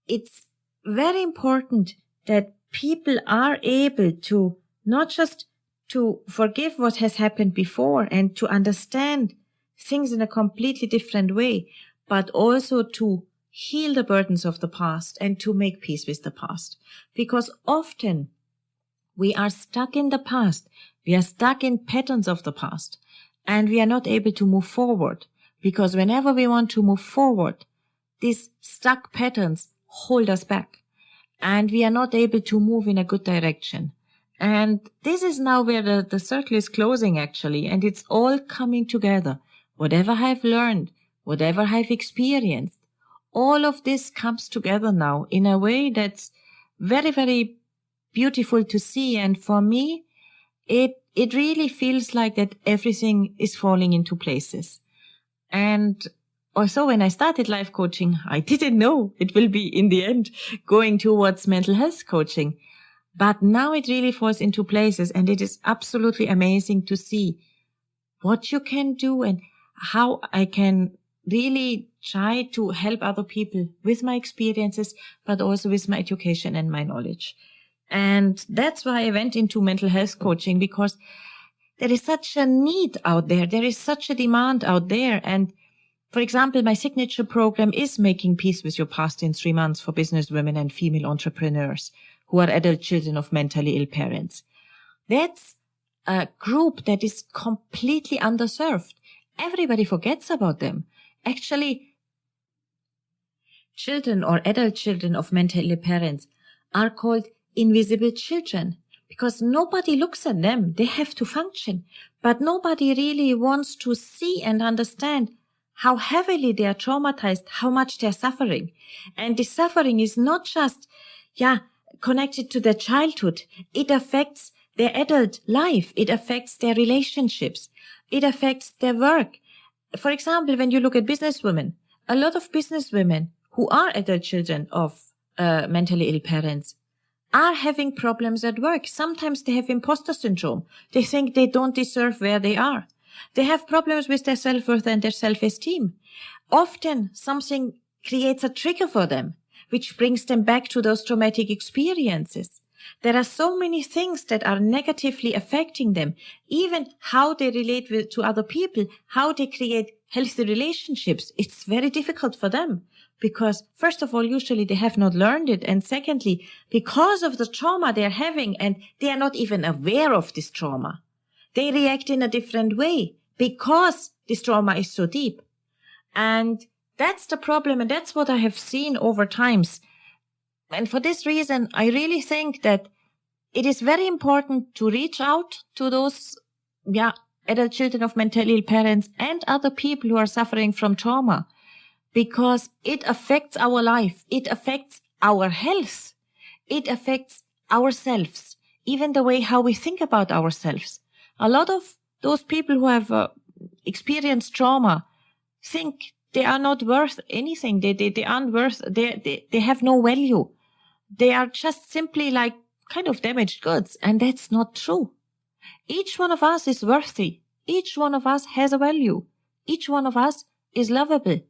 It's very important that people are able to not just to forgive what has happened before and to understand things in a completely different way, but also to heal the burdens of the past and to make peace with the past. Because often we are stuck in the past. We are stuck in patterns of the past, and we are not able to move forward, because whenever we want to move forward, these stuck patterns hold us back, and we are not able to move in a good direction. And this is now where the circle is closing, actually, and it's all coming together. Whatever I've learned, whatever I've experienced, all of this comes together now in a way that's very, very beautiful to see. And for me, it really feels like that everything is falling into places. And also when I started life coaching, I didn't know it will be in the end going towards mental health coaching. But now it really falls into places, and it is absolutely amazing to see what you can do and how I can really try to help other people with my experiences, but also with my education and my knowledge. And that's why I went into mental health coaching, because there is such a need out there. There is such a demand out there. And for example, my signature program is Making Peace with Your Past in 3 months for business women and female entrepreneurs who are adult children of mentally ill parents. That's a group that is completely underserved. Everybody forgets about them. Actually, children or adult children of mentally ill parents are called invisible children because nobody looks at them. They have to function, but nobody really wants to see and understand how heavily they are traumatized, how much they are suffering. And the suffering is not just, connected to their childhood. It affects their adult life. It affects their relationships. It affects their work. For example, when you look at businesswomen, a lot of businesswomen who are adult children of mentally ill parents are having problems at work. Sometimes they have imposter syndrome. They think they don't deserve where they are. They have problems with their self-worth and their self-esteem. Often something creates a trigger for them, which brings them back to those traumatic experiences. There are so many things that are negatively affecting them, even how they relate to other people, how they create healthy relationships. It's very difficult for them because, first of all, usually they have not learned it. And secondly, because of the trauma they're having and they are not even aware of this trauma, they react in a different way because this trauma is so deep. And that's the problem. And that's what I have seen over times. And for this reason, I really think that it is very important to reach out to those, adult children of mentally ill parents and other people who are suffering from trauma, because it affects our life. It affects our health. It affects ourselves, even the way how we think about ourselves. A lot of those people who have experienced trauma think they are not worth anything. They aren't worth, they have no value. They are just simply like kind of damaged goods. And that's not true. Each one of us is worthy. Each one of us has a value. Each one of us is lovable.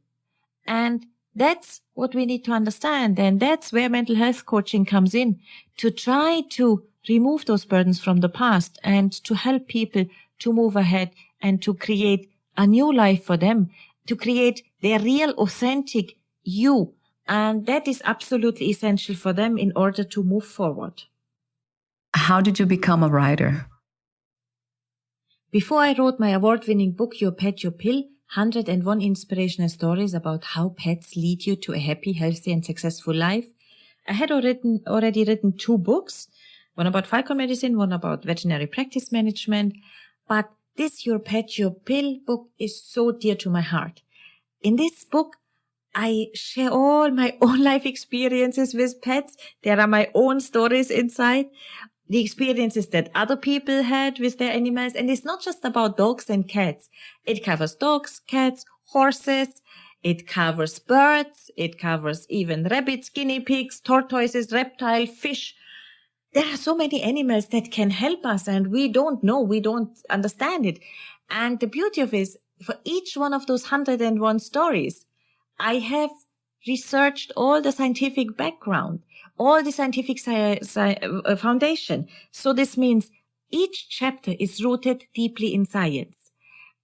And that's what we need to understand. And that's where mental health coaching comes in, to try to remove those burdens from the past and to help people to move ahead and to create a new life for them, to create their real, authentic you. And that is absolutely essential for them in order to move forward. How did you become a writer? Before I wrote my award-winning book, Your Pet, Your Pill, 101 Inspirational Stories about how pets lead you to a happy, healthy, and successful life, I had already written 2 books, one about falcon medicine, one about veterinary practice management. But this Your Pet, Your Pill book is so dear to my heart. In this book, I share all my own life experiences with pets. There are my own stories inside, the experiences that other people had with their animals. And it's not just about dogs and cats. It covers dogs, cats, horses. It covers birds. It covers even rabbits, guinea pigs, tortoises, reptile, fish. There are so many animals that can help us, and we don't know, we don't understand it. And the beauty of it is, for each one of those 101 stories, I have researched all the scientific background, all the scientific foundation. So this means each chapter is rooted deeply in science.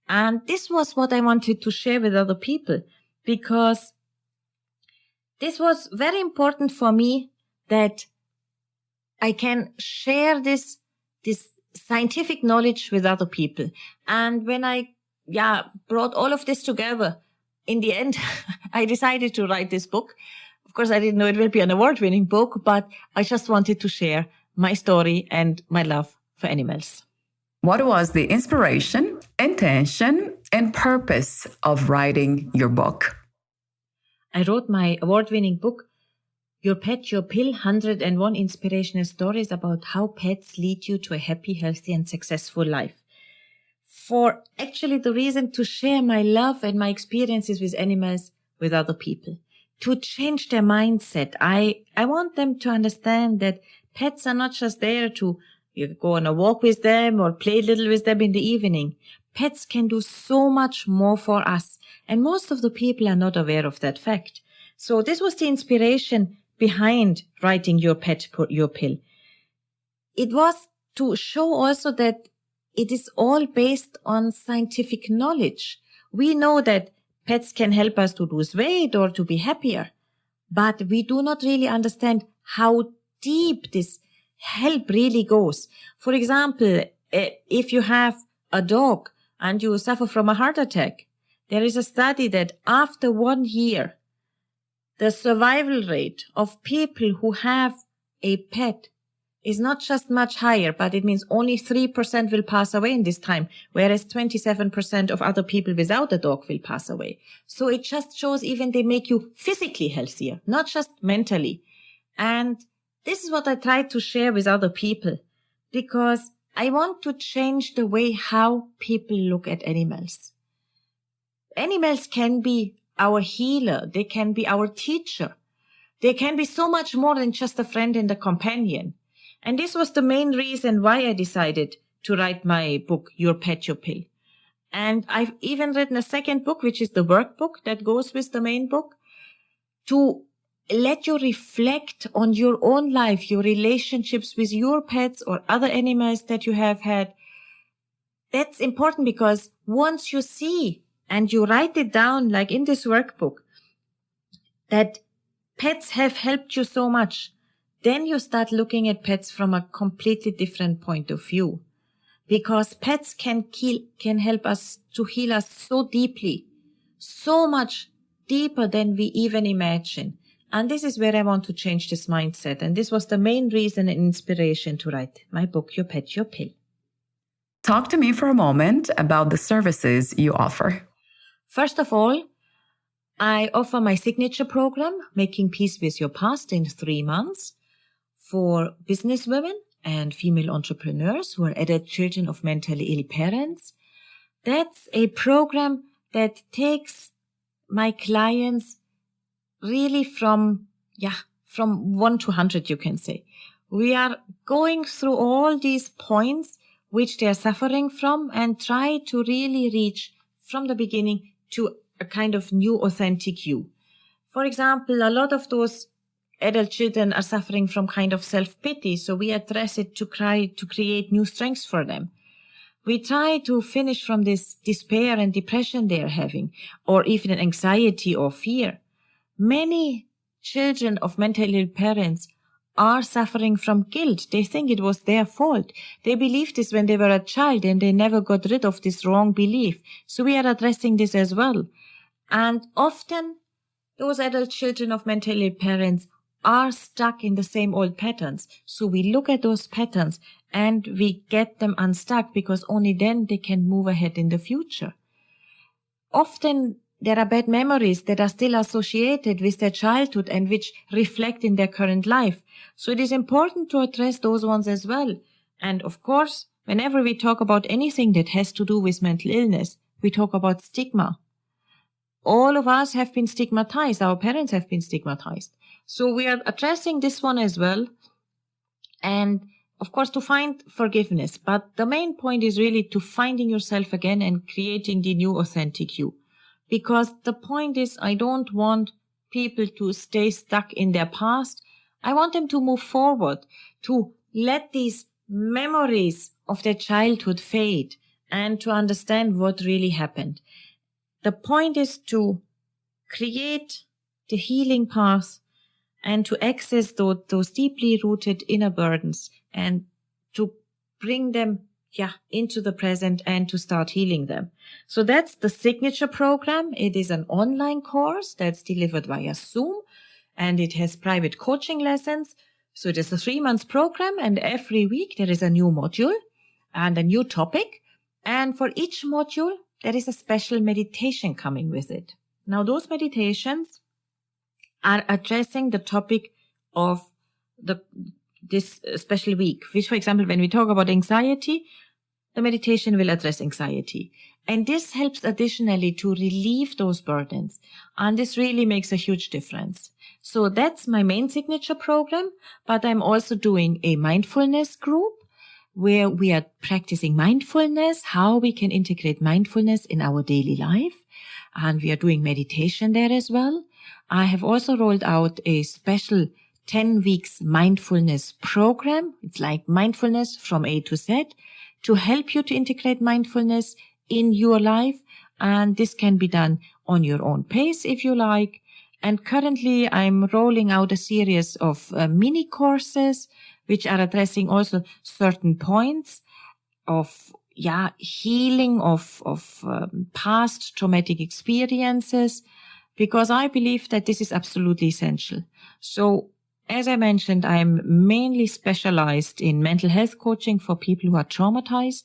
And this was what I wanted to share with other people, because this was very important for me, that I can share this scientific knowledge with other people. And when I brought all of this together, in the end, I decided to write this book. Of course, I didn't know it would be an award-winning book, but I just wanted to share my story and my love for animals. What was the inspiration, intention, and purpose of writing your book? I wrote my award-winning book, Your Pet, Your Pill, 101 Inspirational Stories about how pets lead you to a happy, healthy, and successful life. For actually the reason to share my love and my experiences with animals with other people, to change their mindset. I want them to understand that pets are not just there to go on a walk with them or play a little with them in the evening. Pets can do so much more for us, and most of the people are not aware of that fact. So this was the inspiration behind writing Your Pet, Your Pill. It was to show also that it is all based on scientific knowledge. We know that pets can help us to lose weight or to be happier, but we do not really understand how deep this help really goes. For example, if you have a dog and you suffer from a heart attack, there is a study that after 1 year, the survival rate of people who have a pet is not just much higher, but it means only 3% will pass away in this time, whereas 27% of other people without a dog will pass away. So it just shows even they make you physically healthier, not just mentally. And this is what I try to share with other people, because I want to change the way how people look at animals. Animals can be our healer. They can be our teacher. They can be so much more than just a friend and a companion. And this was the main reason why I decided to write my book, Your Pet, Your Pill. And I've even written a second book, which is the workbook that goes with the main book, to let you reflect on your own life, your relationships with your pets or other animals that you have had. That's important, because once you see and you write it down, like in this workbook, that pets have helped you so much, then you start looking at pets from a completely different point of view, because pets can help us to heal us so deeply, so much deeper than we even imagine. And this is where I want to change this mindset. And this was the main reason and inspiration to write my book, Your Pet, Your Pill. Talk to me for a moment about the services you offer. First of all, I offer my signature program, Making Peace with Your Past in 3 months, for business women and female entrepreneurs who are adult children of mentally ill parents. That's a program that takes my clients really from 1 to 100, you can say. We are going through all these points which they are suffering from and try to really reach from the beginning to a kind of new authentic you. For example, a lot of those adult children are suffering from kind of self-pity, so we address it to create new strengths for them. We try to finish from this despair and depression they are having, or even anxiety or fear. Many children of mentally ill parents are suffering from guilt. They think it was their fault. They believed this when they were a child and they never got rid of this wrong belief. So we are addressing this as well. And often those adult children of mentally ill parents are stuck in the same old patterns. So we look at those patterns and we get them unstuck, because only then they can move ahead in the future. Often there are bad memories that are still associated with their childhood and which reflect in their current life. So it is important to address those ones as well. And of course, whenever we talk about anything that has to do with mental illness, we talk about stigma. All of us have been stigmatized. Our parents have been stigmatized. So we are addressing this one as well. And of course, to find forgiveness. But the main point is really to finding yourself again and creating the new authentic you. Because the point is, I don't want people to stay stuck in their past. I want them to move forward, to let these memories of their childhood fade and to understand what really happened. The point is to create the healing path and to access those deeply rooted inner burdens and to bring them into the present and to start healing them. So that's the signature program. It is an online course that's delivered via Zoom, and it has private coaching lessons. So it is a 3-month program, and every week there is a new module and a new topic. And for each module, there is a special meditation coming with it. Now, those meditations are addressing the topic of this special week, which, for example, when we talk about anxiety, the meditation will address anxiety. And this helps additionally to relieve those burdens. And this really makes a huge difference. So that's my main signature program, but I'm also doing a mindfulness group where we are practicing mindfulness, how we can integrate mindfulness in our daily life. And we are doing meditation there as well. I have also rolled out a special 10 weeks mindfulness program. It's like mindfulness from A to Z to help you to integrate mindfulness in your life. And this can be done on your own pace if you like. And currently I'm rolling out a series of mini courses which are addressing also certain points of healing of past traumatic experiences, because I believe that this is absolutely essential. So as I mentioned, I'm mainly specialized in mental health coaching for people who are traumatized,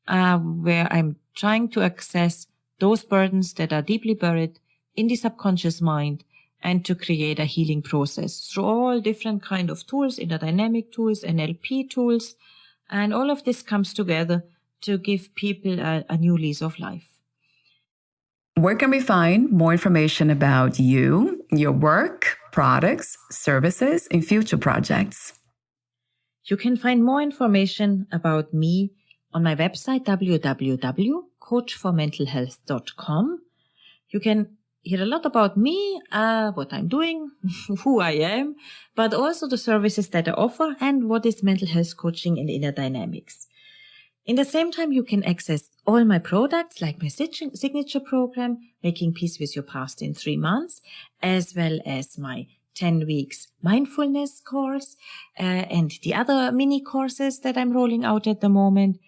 where I'm trying to access those burdens that are deeply buried in the subconscious mind and to create a healing process through all different kind of tools, inner dynamic tools, NLP tools, and all of this comes together to give people a new lease of life. Where can we find more information about you, your work, products, services, and future projects? You can find more information about me on my website, www.coachformentalhealth.com. You can hear a lot about me, what I'm doing, who I am, but also the services that I offer and what is mental health coaching and inner dynamics. In the same time, you can access all my products like my signature program, Making Peace with Your Past in 3 months, as well as my 10 weeks mindfulness course and the other mini courses that I'm rolling out at the moment.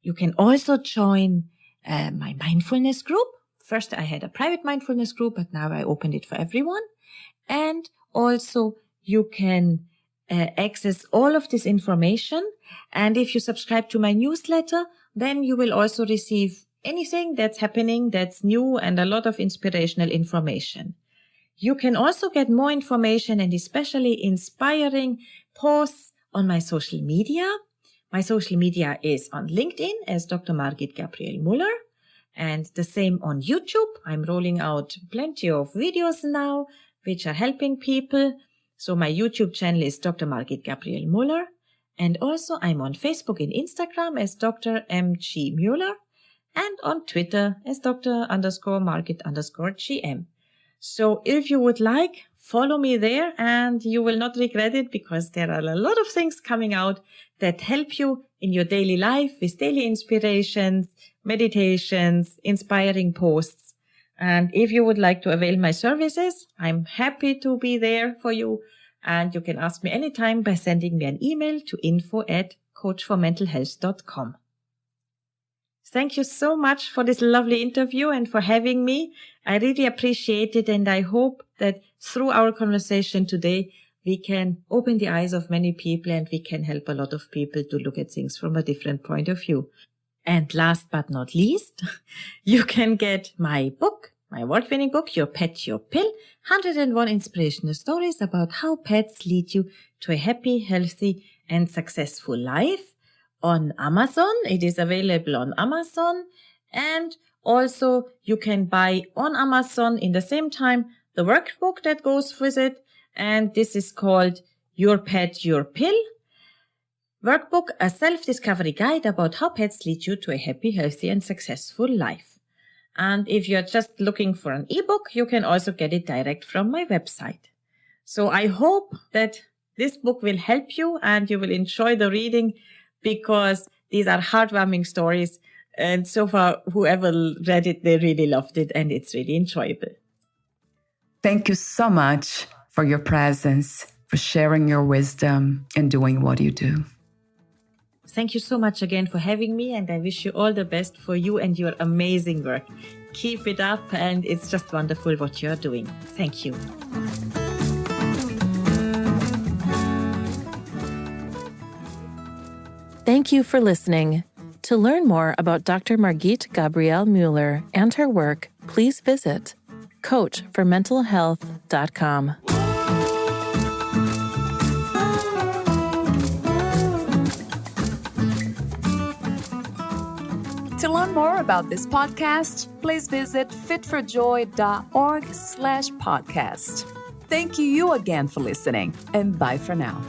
You can also join my mindfulness group. First, I had a private mindfulness group, but now I opened it for everyone. And also you can access all of this information. And if you subscribe to my newsletter, then you will also receive anything that's happening that's new and a lot of inspirational information. You can also get more information and especially inspiring posts on my social media. My social media is on LinkedIn as Dr. Margit Gabriel Muller, and the same on YouTube. I'm rolling out plenty of videos now which are helping people. So my YouTube channel is Dr. Margit Gabriel Muller. And also I'm on Facebook and Instagram as Dr. M.G. Muller and on Twitter as Dr._Margit_GM. So if you would like, follow me there and you will not regret it, because there are a lot of things coming out that help you in your daily life with daily inspirations, meditations, inspiring posts. And if you would like to avail my services, I'm happy to be there for you. And you can ask me anytime by sending me an email to info@coachformentalhealth.com. Thank you so much for this lovely interview and for having me. I really appreciate it, and I hope that through our conversation today, we can open the eyes of many people and we can help a lot of people to look at things from a different point of view. And last but not least, you can get my book, my award-winning book, Your Pet, Your Pill, 101 Inspirational Stories about how pets lead you to a happy, healthy, and successful life on Amazon. It is available on Amazon, and also you can buy on Amazon in the same time the workbook that goes with it, and this is called Your Pet, Your Pill Workbook, a self-discovery guide about how pets lead you to a happy, healthy, and successful life. And if you're just looking for an ebook, you can also get it direct from my website. So I hope that this book will help you and you will enjoy the reading, because these are heartwarming stories. And so far, whoever read it, they really loved it, and it's really enjoyable. Thank you so much for your presence, for sharing your wisdom and doing what you do. Thank you so much again for having me, and I wish you all the best for you and your amazing work. Keep it up, and it's just wonderful what you're doing. Thank you. Thank you for listening. To learn more about Dr. Margit Gabrielle Mueller and her work, please visit coachformentalhealth.com. To learn more about this podcast, please visit fitforjoy.org/podcast. Thank you again for listening, and bye for now.